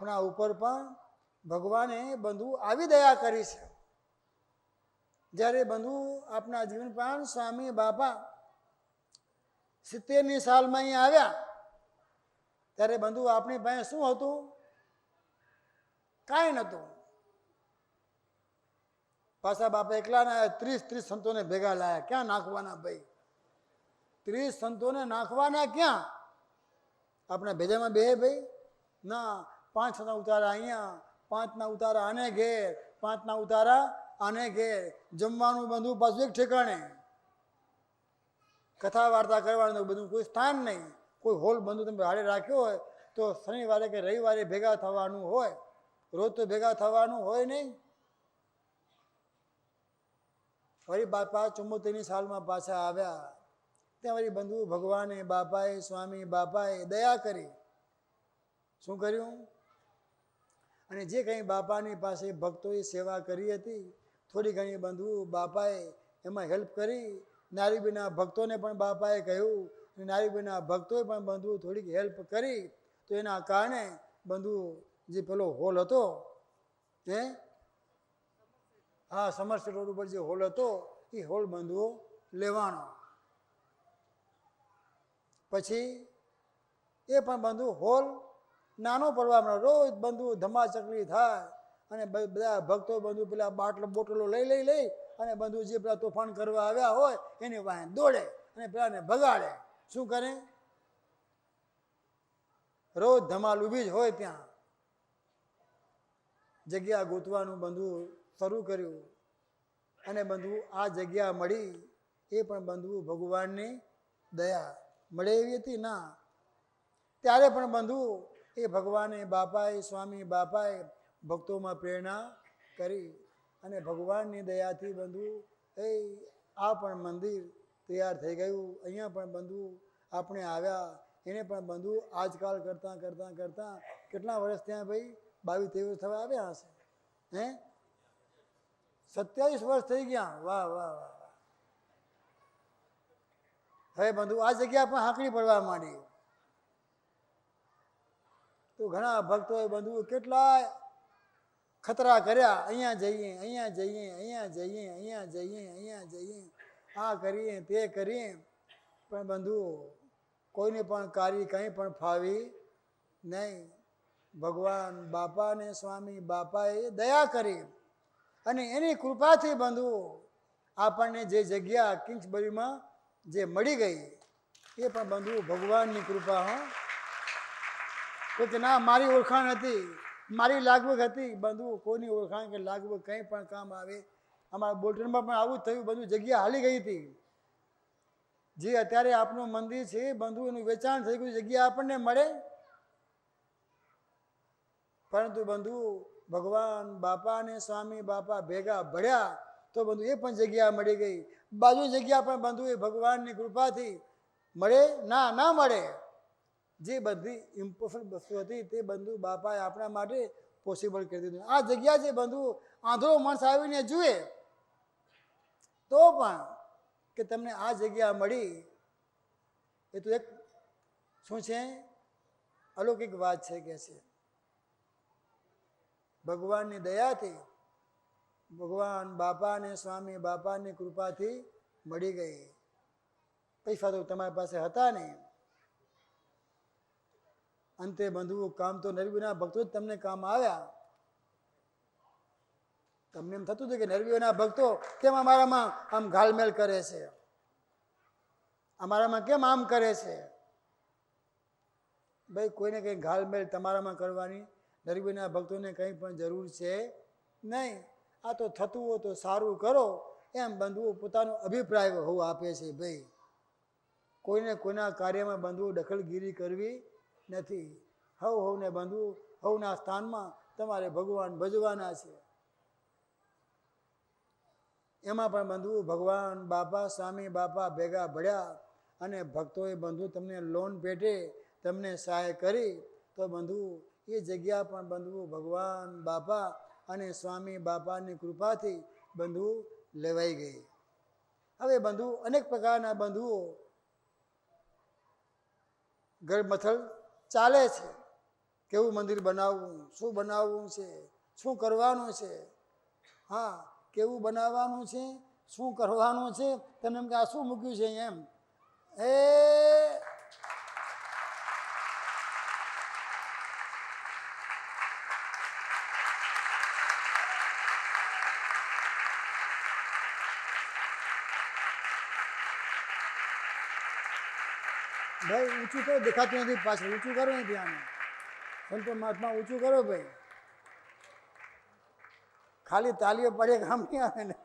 આપણા ઉપર પણ ભગવાને બંધુ આવી દયા કરી છે. જ્યારે બંધુ આપણા જીવન પ્રાણ સ્વામી બાપા 70ની સાલમાં અહીં આવ્યા ત્યારે બંધુ આપણી પાસે શું હતું? કાંઈ નહોતું. પાછા બાપા એકલા ના 30 સંતોને ભેગા લાયા. ક્યાં નાખવાના ભાઈ? 30 સંતોને નાખવાના ક્યાં? આપણા ભેજામાં બે ભાઈ ના, 5 ના ઉતારા અહીંયા, 5 ના ઉતારા આને ઘેર, 5 ના ઉતારા આને ઘેર. જમવાનું બંધુ પાછું એક ઠેકાણે. કથા વાર્તા કરવાનું બધું કોઈ સ્થાન નહીં. કોઈ હોલ બંધુ તમે ભાડે રાખ્યો હોય તો શનિવારે કે રવિવારે ભેગા થવાનું હોય, રોજ તો ભેગા થવાનું હોય નહીં. વળી બાપા 74ની સાલમાં પાછા આવ્યા ત્યાં વળી બંધુ ભગવાને બાપાએ સ્વામી બાપાએ દયા કરી. શું કર્યું? અને જે કંઈ બાપાની પાસે ભક્તોએ સેવા કરી હતી થોડી ઘણી બંધુ બાપાએ એમાં હેલ્પ કરી. નારીબીના ભક્તોને પણ બાપાએ કહ્યું, નારીબીના ભક્તોએ પણ બંધુ થોડીક હેલ્પ કરી. તો એના કારણે બંધુ જે પેલો હોલ હતો હા, સમરસેટ રોડ ઉપર જે હોલ હતો એ હોલ બંધુઓ લેવાનો. પછી એ પણ બંધુ હોલ નાનો પડવા મળ્યો. રોજ બંધુ ધમાચકલી થાય અને બધા ભક્તો બંધુ પેલા બોટલો લઈ અને બંધુ જે પેલા તોફાન કરવા આવ્યા હોય એની વાહે દોડે અને પેલાને ભગાડે. શું કરે? રોજ ધમાલ ઊભી જ હોય. ત્યાં જગ્યા ગોતવાનું બંધુ શરૂ કર્યું અને બંધુ આ જગ્યા મળી એ પણ બંધુ ભગવાનની દયા. મળે એવી હતી ના. ત્યારે પણ બંધુ એ ભગવાને બાપાએ સ્વામી બાપાએ ભક્તોમાં પ્રેરણા કરી અને ભગવાનની દયાથી બંધુ આ પણ મંદિર તૈયાર થઈ ગયું. અહીંયા પણ બંધુ આપણે આવ્યા. એને પણ બંધુ આજકાલ કરતાં કેટલા વર્ષ ત્યાં ભાઈ 22-23 થવા આવ્યા હશે? 27 વર્ષ થઈ ગયા. વાહ વાહ વાહ. હવે બંધુ આ જગ્યા પણ હાંકડી પડવા માંડી. તો ઘણા ભક્તોએ બંધુ કેટલાય ખતરા કર્યા. અહીંયા જઈએ, અહીંયા જઈએ, અહીંયા જઈએ, અહીંયા જઈએ, અહીંયા જઈએ, આ કરીએ તે કરીએ, પણ બંધુ કોઈને પણ કાર્ય કંઈ પણ ફાવી નહીં. ભગવાન બાપા અને સ્વામી બાપાએ દયા કરી અને એની કૃપાથી બંધુ આપણને જે જગ્યા કિંગ્સબરીમાં જે મળી ગઈ એ પણ બંધુ ભગવાનની કૃપા. કે ના મારી ઓળખાણ હતી, મારી લાગવગ હતી. બંધુ કોઈની ઓળખાણ કે લાગવગ કંઈ પણ કામ આવે. અમારા બોલટનમાં પણ આવું જ થયું. બધું જગ્યા હાલી ગઈ હતી. જે અત્યારે આપનું મંદિર છે બંધુ એનું વેચાણ થઈ ગયું. જગ્યા આપણને મળે. પરંતુ બંધુ ભગવાન બાપા અને સ્વામી બાપા ભેગા ભળ્યા તો બંધુ એ પણ જગ્યા મળી ગઈ. બાજુ જગ્યા પણ બંધુ એ ભગવાનની કૃપાથી મળે ના મળે. જે બધી ઇમ્પોસિબલ વસ્તુ હતી તે બંધુ બાપાએ આપણા માટે પોસિબલ કરી દીધું. આ જગ્યા જે બંધુ આંધળો માણસ આવીને જુએ તો પણ કે તમને આ જગ્યા મળી એ તો એક શું છે? અલૌકિક વાત છે કે છે. ભગવાનની દયાથી ભગવાન બાપા અને સ્વામી બાપાની કૃપાથી મળી ગઈ. પૈસા તો તમારી પાસે હતા નહીં. અંતે બંધુ કામ તો નરવીના ભક્તો જ તમને કામ આવ્યા. તમને એમ થતું હતું કે નરવીઓના ભક્તો કેમ અમારામાં આમ ઘાલમેલ કરે છે, અમારામાં કેમ આમ કરે છે? ભાઈ કોઈને કંઈ ઘાલમેલ તમારામાં કરવાની નરવીના ભક્તોને કંઈ પણ જરૂર છે નહીં. આ તો થતું હોય તો સારું કરો એમ બંધુઓ પોતાનો અભિપ્રાય હોવું આપે છે. ભાઈ કોઈને કોઈના કાર્યમાં બંધુઓ દખલગીરી કરવી નથી. હવને બંધુ હવના સ્થાનમાં તમારે ભગવાન ભજવાના છે. એમાં પણ બંધુ ભગવાન બાપા સ્વામી બાપા ભેગા ભળ્યા અને ભક્તોએ બંધુ તમને લોન પેટે તમને સહાય કરી તો બંધુ એ જગ્યા પણ બંધુ ભગવાન બાપા અને સ્વામી બાપાની કૃપાથી બંધુ લેવાઈ ગઈ. હવે બંધુ અનેક પ્રકારના બંધુઓ ગળમથલ ચાલે છે. કેવું મંદિર બનાવવું, શું બનાવવું છે, શું કરવાનું છે, હા કેવું બનાવવાનું છે, શું કરવાનું છે, તમે એમ કે આ શું મૂક્યું છે એમ એ ભાઈ ઊંચું કરો, દેખાતું નથી પાછળ, ઊંચું કરો ને ત્યાં સંતો મહાત્મા ઊંચું કરો ભાઈ, ખાલી તાલીઓ પડે કામ નહીં આવે ને.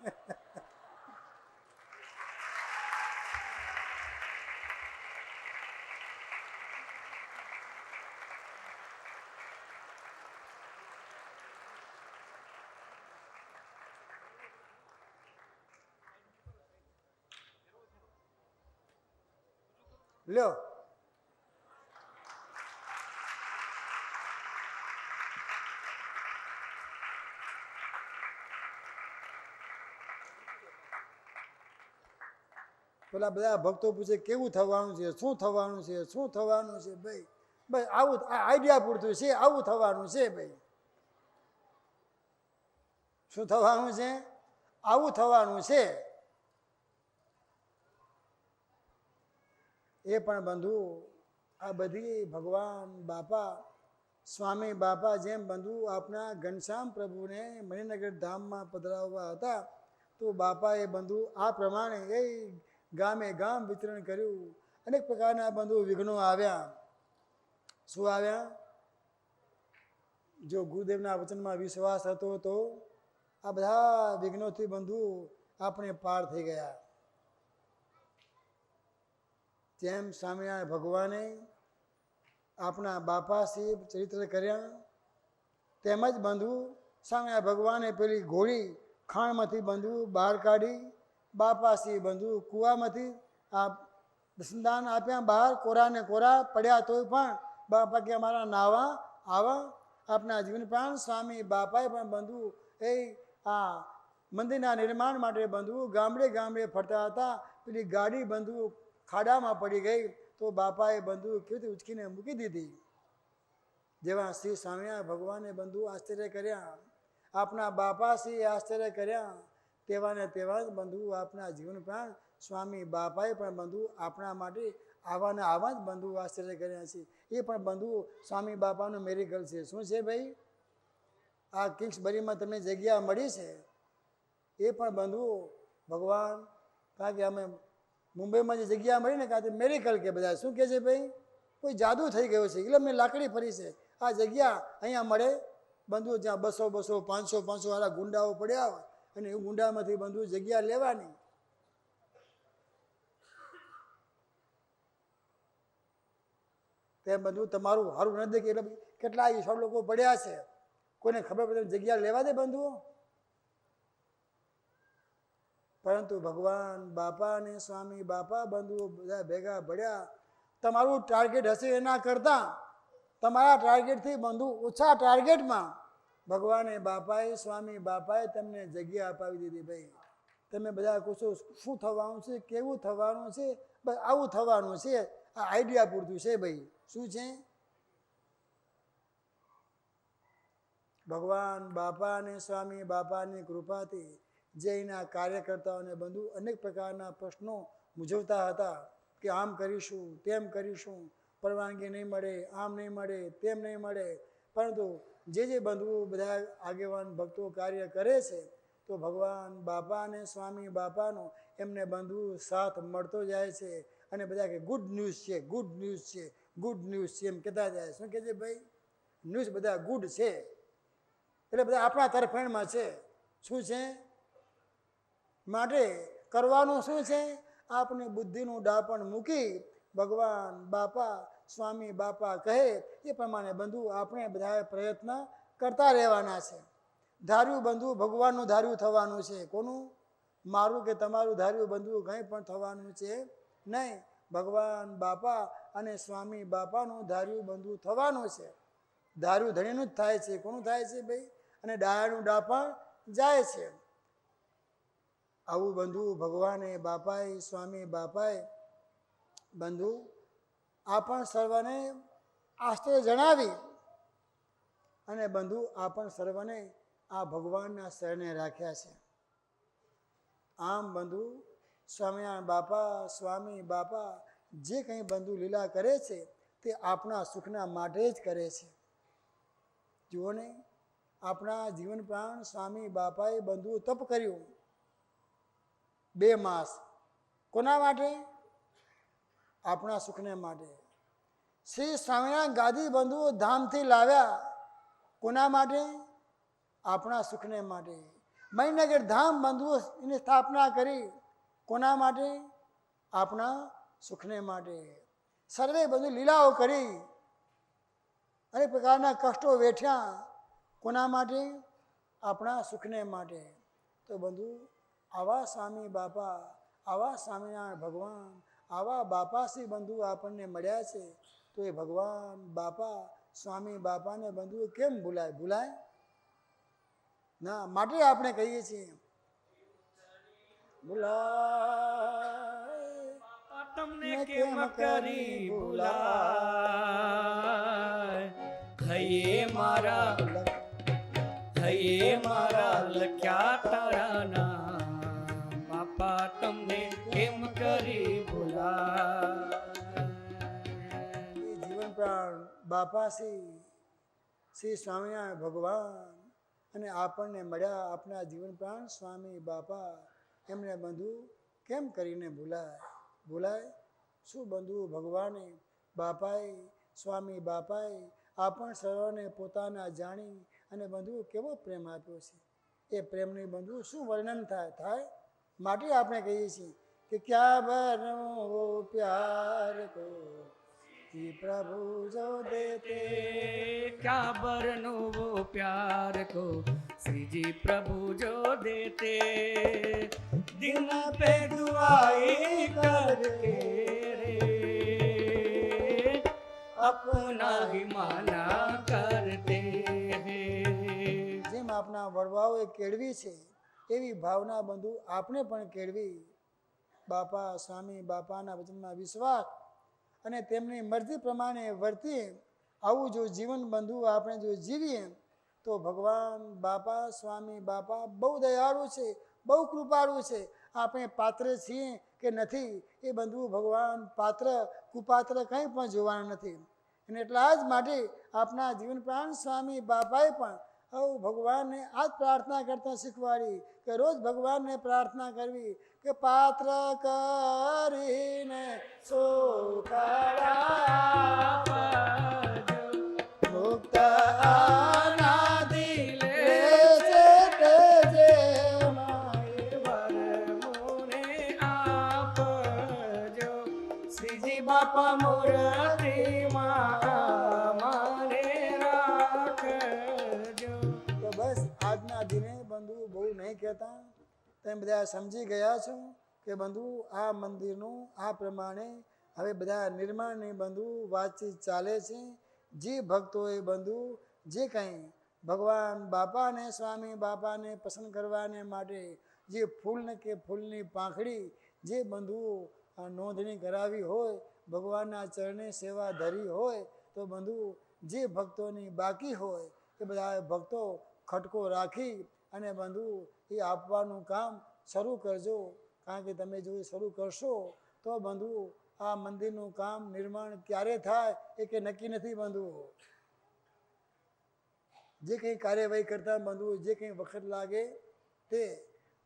લ્યો પેલા બધા ભક્તો પૂછે કેવું થવાનું છે, શું થવાનું છે, શું થવાનું છે, ભાઈ ભાઈ આવું આઈડિયા પૂરતું છે, આવું થવાનું છે ભાઈ, શું થવાનું છે, આવું થવાનું છે. એ પણ બંધુ આ બધી ભગવાન બાપા સ્વામી બાપા જેમ બંધુ આપણા ઘનશ્યામ પ્રભુને મણિનગર ધામમાં પધરાવવા હતા, તો બાપાએ બંધુ આ પ્રમાણે એ ગામે ગામ વિતરણ કર્યું. અનેક પ્રકારના બંધુ વિઘ્નો આવ્યા. શું આવ્યા? જો ગુરુદેવના વચનમાં વિશ્વાસ હતો તો આ બધા વિઘ્નોથી બંધુ આપણે પાર થઈ ગયા. જેમ સ્વામિનારાયણ ભગવાને આપણા બાપાશ્રી ચરિત્ર કર્યા, તેમજ બંધુ સ્વામિનારાયણ ભગવાને પેલી ઘોડી ખાણમાંથી બંધુ બહાર કાઢી, બાપાશ્રી બંધુ કૂવામાંથી આ દર્શનદાન આપ્યા બહાર, કોરાને કોરા પડ્યા તોય પણ બાપા કે અમારા નાવા આવા. આપણા જીવન પ્રાણ સ્વામી બાપાએ પણ બંધુ એ આ મંદિરના નિર્માણ માટે બંધુ ગામડે ગામડે ફરતા હતા. પેલી ગાડી બંધુ ખાડામાં પડી ગઈ તો બાપાએ બંધુ કેવી રીતે ઉચકીને મૂકી દીધી. જેવા શ્રી સ્વામિનારાયણ ભગવાને બંધુ આશ્ચર્ય કર્યા, આપણા બાપાશ્રી આશ્ચર્ય કર્યા, તેવા ને તેવા જ બંધુ આપણા જીવન પ્રાણ સ્વામી બાપાએ પણ બંધુ આપણા માટે આવા ને આવા જ બંધુ આશ્ચર્ય કર્યા છે. એ પણ બંધુ સ્વામી બાપાનું મેરિકલ છે. શું છે ભાઈ? આ કિંગ્સબરીમાં તમને જગ્યા મળી છે, એ પણ બંધુ ભગવાન, કારણ કે અમે મુંબઈમાં જે જગ્યા મળી ને કાં તો મેરિકલ કે બધા શું કહે છે ભાઈ, કોઈ જાદુ થઈ ગયો છે એટલે અમને લાકડી ફરી છે. આ જગ્યા અહીંયા મળે બંધુ, જ્યાં 200 500 વાળા ગુંડાઓ પડ્યા હોય અને એ ગુંડામાંથી બંધુ જગ્યા લેવાની. તેમ બંધુ તમારું સારું ન દેખે એટલે કેટલા ઈશ્વર લોકો પડ્યા છે, કોઈને ખબર પડે જગ્યા લેવા દે બંધુઓ. પરંતુ ભગવાન બાપા અને સ્વામી બાપા બંધુઓ બધા ભેગા ભળ્યા. તમારું ટાર્ગેટ હશે એના કરતાં તમારા ટાર્ગેટથી બંધુ ઓછા ટાર્ગેટમાં ભગવાને બાપાએ સ્વામી બાપાએ તમને જગ્યા અપાવી દીધી. ભાઈ તમે બધા પૂછો શું થવાનું છે, કેવું થવાનું છે, બસ આવું થવાનું છે. આ આઈડિયા પૂરતું છે ભાઈ. શું છે? ભગવાન બાપા અને સ્વામી બાપાની કૃપાથી જે એના કાર્યકર્તાઓને બંધુ અનેક પ્રકારના પ્રશ્નો મૂંઝવતા હતા કે આમ કરીશું, તેમ કરીશું, પરવાનગી નહીં મળે, આમ નહીં મળે, તેમ નહીં મળે. પરંતુ જે બંધુઓ બધા આગેવાન ભક્તો કાર્ય કરે છે તો ભગવાન બાપા અને સ્વામી બાપાનો એમને બંધુ સાથ મળતો જાય છે. અને બધા કે ગુડ ન્યૂઝ છે, ગુડ ન્યૂઝ છે, ગુડ ન્યૂઝ છે એમ કહેતા જાય. શું કહે છે ભાઈ? ન્યૂઝ બધા ગુડ છે એટલે બધા આપણા તરફેણમાં છે. શું છે? માટે કરવાનું શું છે? આપની બુદ્ધિનું ડાપણ મૂકી ભગવાન બાપા સ્વામી બાપા કહે એ પ્રમાણે બંધુ આપણે બધા પ્રયત્ન કરતા રહેવાના છે. ધાર્યું બંધુ ભગવાનનું ધાર્યું થવાનું છે. કોનું? મારું કે તમારું ધાર્યું બંધુ કંઈ પણ થવાનું છે નહીં. ભગવાન બાપા અને સ્વામી બાપાનું ધાર્યું બંધુ થવાનું છે. ધાર્યું ધણીનું જ થાય છે. કોનું થાય છે ભાઈ? અને ડાયાનું ડાપણ જાય છે. આવું બંધુ ભગવાને બાપાએ સ્વામી બાપાએ બંધુ આપણ સર્વને આશ્ચર્ય જણાવી અને બંધુ આપણ સર્વને આ ભગવાનના શરણે રાખ્યા છે. આમ બંધુ સ્વામિનારાયણ બાપા, સ્વામી બાપા જે કંઈ બંધુ લીલા કરે છે તે આપણા સુખના માટે જ કરે છે. જુઓ ને, આપણા જીવન પ્રાણ સ્વામી બાપાએ બંધુઓ તપ કર્યું 2 માસ. કોના માટે? આપણા સુખને માટે. શ્રી સ્વામિનારાયણ ગાદી બંધુઓ ધામથી લાવ્યા. કોના માટે? આપણા સુખને માટે. મણિનગર ધામ બંધુઓ એની સ્થાપના કરી. કોના માટે? આપણા સુખને માટે. સર્વે બધું લીલાઓ કરી, અનેક પ્રકારના કષ્ટો વેઠ્યા. કોના માટે? આપણા સુખને માટે. તો બંધુ આવા સ્વામી બાપા, આવા સ્વામિનારાયણ ભગવાન, આવા બાપાશ્રી બંધુ આપણને મળ્યા છે. તો એ ભગવાન બાપા, સ્વામી બાપાને બંધુઓ કેમ ભૂલાય? ભૂલાય ના. માટે આપણે કહીએ છીએ ભૂલાય તમને કેમ કરી ભૂલાય, હૈયે મારા લખ્યા તારા નામ, બાપા તમને કેમ કરી ભૂલાય. જીવન પ્રાણ બાપા શ્રી સ્વામિનારાયણ ભગવાન અને આપણને મળ્યા આપણા જીવન પ્રાણ સ્વામી બાપા, એમને બંધુ કેમ કરીને ભૂલાય? ભૂલાય શું બંધુ? ભગવાને બાપાએ, સ્વામી બાપાએ આપણ સર્વને પોતાના જાણી અને બંધુ કેવો પ્રેમ આપ્યો છે. એ પ્રેમની બંધુ શું વર્ણન થાય? માટે આપણે કહીએ છીએ કે ક્યાં બનો પ્યાર કો પ્રભુ જો દેતે, क्या बरनो वो प्यार को श्रीजी प्रभु जो देते, दिन पे दुआई करके रे अपना ही माना करते हैं. જેમ આપણા વડવાઓએ કેળવી છે એવી ભાવના બંધુ આપણે પણ કેળવી. બાપા સ્વામી બાપાના વચનમાં વિશ્વાસ અને તેમની મરજી પ્રમાણે વર્તીએ. આવું જો જીવન બંધુ આપણે જો જીવીએ તો ભગવાન બાપા, સ્વામી બાપા બહુ દયાળુ છે, બહુ કૃપાળુ છે. આપણે પાત્ર છીએ કે નથી એ બંધુ ભગવાન પાત્ર કુપાત્ર કંઈ પણ જોવાના નથી. અને એટલા જ માટે આપણા જીવન પ્રાણ સ્વામી બાપાએ પણ ભગવાનને આ જ પ્રાર્થના કરતા શીખવાડી કે રોજ ભગવાનને પ્રાર્થના કરવી કે પાત્ર કરીને મુક્ત અનાદિ લે છે તે જે આપજો શ્રીજી બાપા મૂર્તિમાં મારે રાખજો. તો બસ આજના દિને બંધુ બહુ નહીં કહેતા, તમે બધા સમજી ગયા છો કે બંધુ આ મંદિરનું આ પ્રમાણે હવે બધા નિર્માણની બંધુ વાતચીત ચાલે છે. જે ભક્તોએ બંધુ જે કંઈ ભગવાન બાપાને, સ્વામી બાપાને પસંદ કરવાને માટે જે ફૂલને કે ફૂલની પાંખડી જે બંધુઓ નોંધણી કરાવી હોય, ભગવાનના ચરણે સેવા ધરી હોય, તો બંધુ જે ભક્તોની બાકી હોય એ બધા ભક્તો ખટકો રાખી અને બંધુ એ આપવાનું કામ શરૂ કરજો. કારણ કે તમે જો શરૂ કરશો તો બંધુ આ મંદિરનું કામ નિર્માણ ક્યારે થાય એ કે નક્કી નથી. બંધુ જે કંઈ કાર્યવાહી કરતા બંધુ જે કંઈ વખત લાગે તે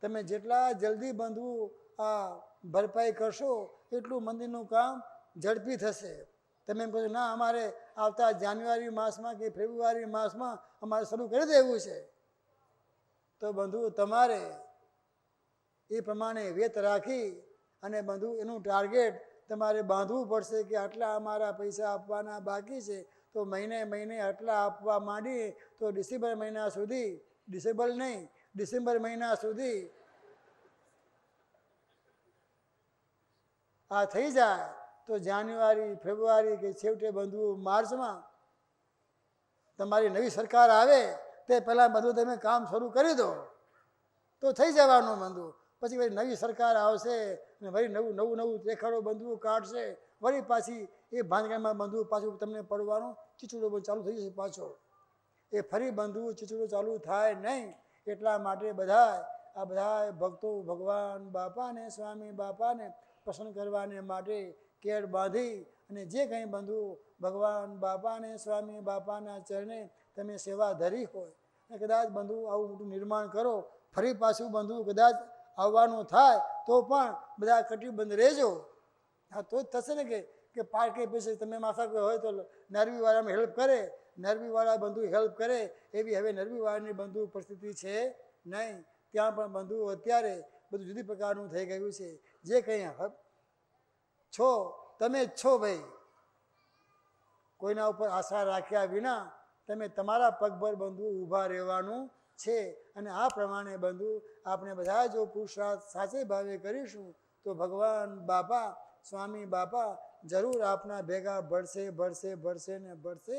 તમે જેટલા જલ્દી બંધુ આ ભરપાઈ કરશો એટલું મંદિરનું કામ ઝડપી થશે. તમે એમ કહો ના અમારે આવતા જાન્યુઆરી માસમાં કે ફેબ્રુઆરી માસમાં અમારે શરૂ કરી દેવું છે, તો બંધુ તમારે એ પ્રમાણે વેત રાખી અને બંધુ એનું ટાર્ગેટ તમારે બાંધવું પડશે કે આટલા અમારા પૈસા આપવાના બાકી છે. તો મહિને મહિને આટલા આપવા માંડીએ તો ડિસેમ્બર મહિના સુધી, ડિસેમ્બર મહિના સુધી આ થઈ જાય તો જાન્યુઆરી, ફેબ્રુઆરી કે છેવટે બંધુ માર્ચમાં તમારી નવી સરકાર આવે તે પહેલાં બધું તમે કામ શરૂ કરી દો તો થઈ જવાનું બંધુ. પછી વળી નવી સરકાર આવશે અને વળી નવું રેખાડો બંધુઓ કાઢશે, વળી પાછી એ ભાંગમાં બંધુ પાછું તમને પડવાનું ચીચુડો ચાલુ થઈ જશે પાછો. એ ફરી બંધુ ચીચડું ચાલુ થાય નહીં. એટલા માટે બધા ભક્તો ભગવાન બાપાને સ્વામી બાપાને પ્રસન્ન કરવાને માટે કેળ બાંધી અને જે કંઈ બંધુ ભગવાન બાપાને સ્વામી બાપાના ચરણે તમે સેવા ધરી હોય અને કદાચ બંધુ આવું મોટું નિર્માણ કરો, ફરી પાછું બંધુ કદાચ આવવાનું થાય તો પણ બધા કટિબંધ રહેજો. હા તો જ થશે ને કે પાર્કે પછી તમે માથા કોઈ હોય તો નરવીવાળામાં હેલ્પ કરે, નરવીવાળા બંધુ હેલ્પ કરે એવી હવે નરવીવાળાની બંધુ પરિસ્થિતિ છે નહીં. ત્યાં પણ બંધુ અત્યારે બધું જુદી પ્રકારનું થઈ ગયું છે. જે કંઈ છો તમે જ છો ભાઈ, કોઈના ઉપર આશા રાખ્યા વિના તમે તમારા પગભર બંધુ ઊભા રહેવાનું છે. અને આ પ્રમાણે બંધુ આપણે બધા જો પુરુષાર્થ સાચે ભાવે કરીશું તો ભગવાન બાપા સ્વામી બાપા જરૂર આપના ભેગા ભળશે ને ભળશે.